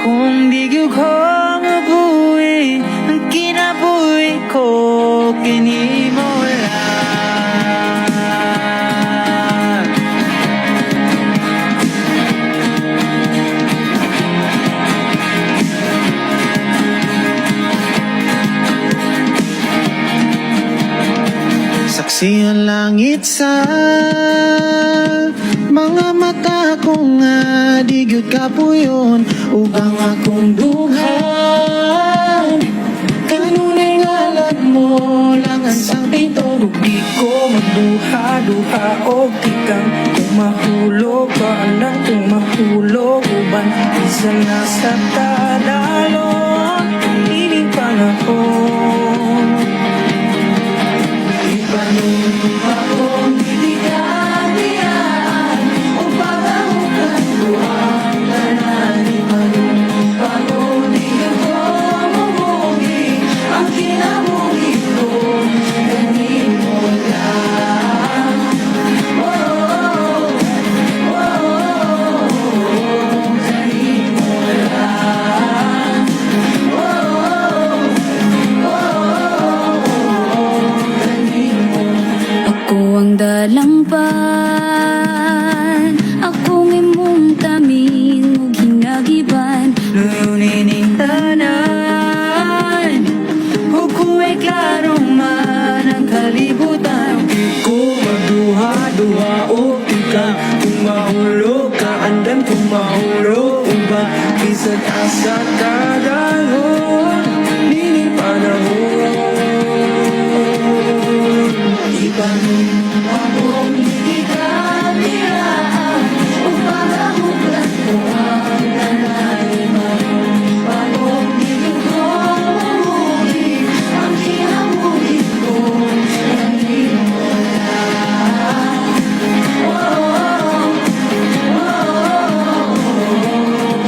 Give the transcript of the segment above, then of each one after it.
kung di gyud ko mabuhi, ang kinabuhi ko kini mo lang. Saksi ang langit sa mga mata ko nga di gyud kapuyon, ug ang akong dughan kanunay ngalan mo lang ang sampito. Ug di ko magduha-duha og tikang kung mahulog ka anak, kung mahulog uban isa na sa kadalon ining panahon. Ipanong akong didigandian o pagamukan ko ang tanan. Ipanong akong didigandian o mugi ang kinabuhi ko ganin mo lang. Ganin mo lang. Ako ang dalangpan, akong imong tamin ug hinagiban. Luyunin ang tanan, ug kuwa'y klarong man ang kalibutan. Di ko magduha-duha o tika, kung mahulog ka andan, kung mahulog uba bisag asa kadalon nini panahon. Ipanong akong didigandian o pagamukan ko ang tanan. Ipanong akong didigandian o mugi ang kinabuhi ko ganin mo lang.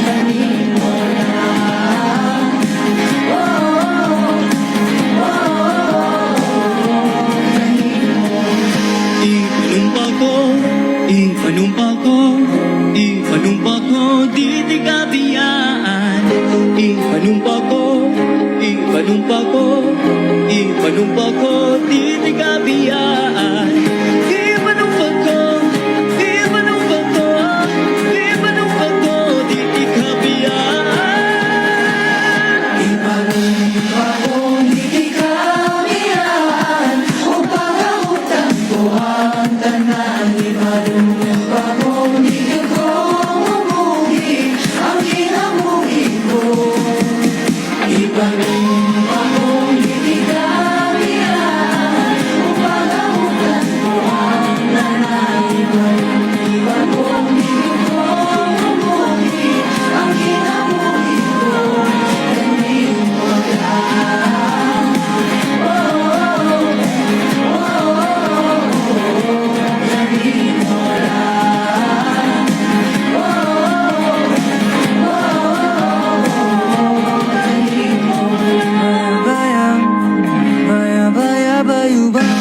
Ganin mo lang. Ipanumpa ko, ipanumpa ko, di ka biyaan. Ipanumpa ko, ipanumpa ko, ipanumpa ko, di ka biyaan. Ipanumpa ko, ipanumpa ko, ipanumpa ko, di ka biyaan. Ipanumpa ko, di ka biyaan o pagamutan ko ang tanan. Ipanumpa ko, di ko mamuhi ang kinabuhi ko. Ipanumpa ko, di ka biyaan o pagamutan ko ang tanan. Ipanumpa ko, di ko mamuhi ang kinabuhi ko ganin mo lang. Ganin mo lang. Ganin mo lang. Bayang, baya, baya, bayubang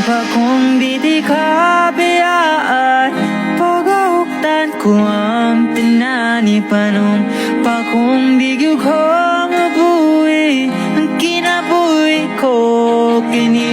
pa kung di ka biyaan. Pagahuktan ko ang tinani panom pa kung di gyud ko mabuhi, ang kinabuhi ko kini